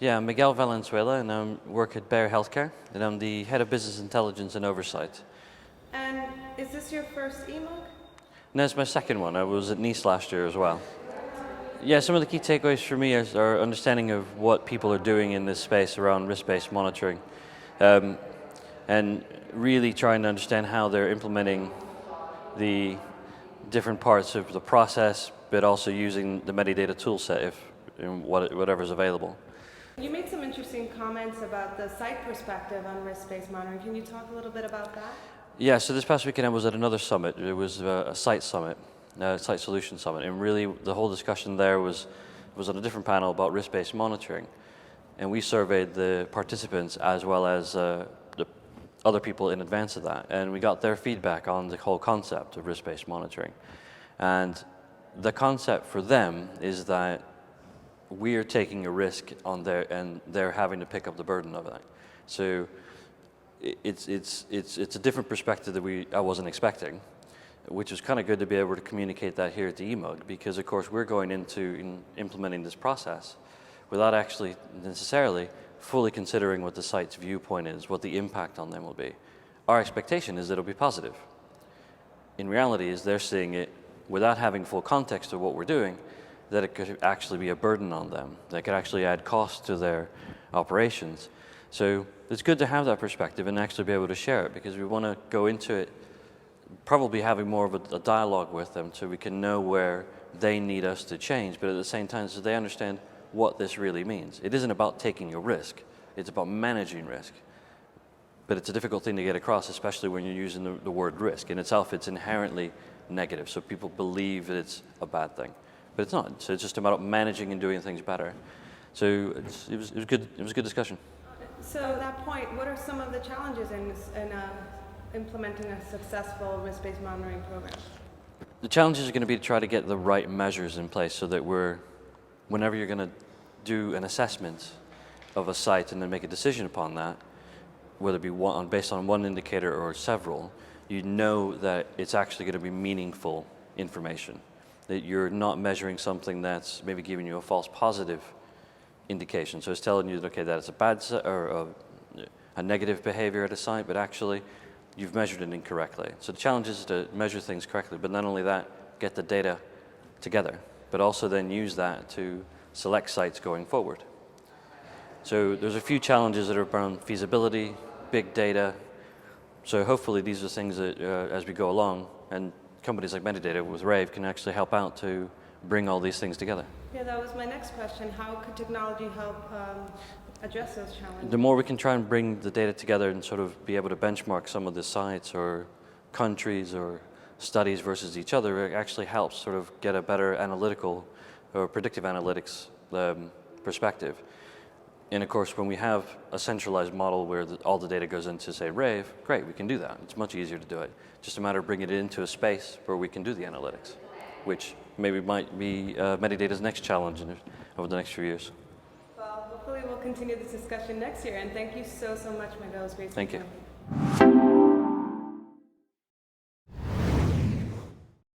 Yeah, I'm Miguel Valenzuela, and I work at Bayer Healthcare, and I'm the head of business intelligence and oversight. And is this your first EMUG? No, it's my second one. I was at Nice last year as well. Yeah, some of the key takeaways for me is our understanding of what people are doing in this space around risk-based monitoring, and really trying to understand how they're implementing the different parts of the process, but also using the Medidata toolset if whatever's available. You made some interesting comments about the site perspective on risk-based monitoring. Can you talk a little bit about that? Yeah, so this past weekend I was at another summit. It was a site summit, site solution summit, and really the whole discussion there was on a different panel about risk-based monitoring. And we surveyed the participants as well as the other people in advance of that, and we got their feedback on the whole concept of risk-based monitoring. And the concept for them is that we are taking a risk on and they're having to pick up the burden of it. So it's a different perspective that I wasn't expecting, which was kind of good to be able to communicate that here at the EMUG, because of course we're going into implementing this process without actually necessarily fully considering what the site's viewpoint is, what the impact on them will be. Our expectation is that it'll be positive. In reality, is they're seeing it without having full context of what we're doing, that it could actually be a burden on them, that could actually add cost to their operations. So it's good to have that perspective and actually be able to share it, because we want to go into it probably having more of a dialogue with them so we can know where they need us to change, but at the same time so they understand what this really means. It isn't about taking a risk, it's about managing risk. But it's a difficult thing to get across, especially when you're using the word risk. In itself, it's inherently negative, so people believe that it's a bad thing. But it's not. So it's just about managing and doing things better. So it was good. It was a good discussion. So at that point, what are some of the challenges in implementing a successful risk-based monitoring program? The challenges are going to be to try to get the right measures in place so that whenever you're going to do an assessment of a site and then make a decision upon that, whether it be based on one indicator or several, you know that it's actually going to be meaningful information. That you're not measuring something that's maybe giving you a false positive indication. So it's telling you, okay, that it's a bad or a negative behavior at a site, but actually you've measured it incorrectly. So the challenge is to measure things correctly, but not only that, get the data together, but also then use that to select sites going forward. So there's a few challenges that are around feasibility, big data. So hopefully these are things that as we go along, and companies like Medidata with Rave can actually help out to bring all these things together. Yeah, that was my next question. How could technology help address those challenges? The more we can try and bring the data together and sort of be able to benchmark some of the sites or countries or studies versus each other, it actually helps sort of get a better analytical or predictive analytics perspective. And of course, when we have a centralized model where all the data goes into, say, Rave, great, we can do that. It's much easier to do it. Just a matter of bringing it into a space where we can do the analytics, which maybe might be Medidata's next challenge over the next few years. Well, hopefully we'll continue this discussion next year, and thank you so much, Miguel. It was great Thank speaking you. with you.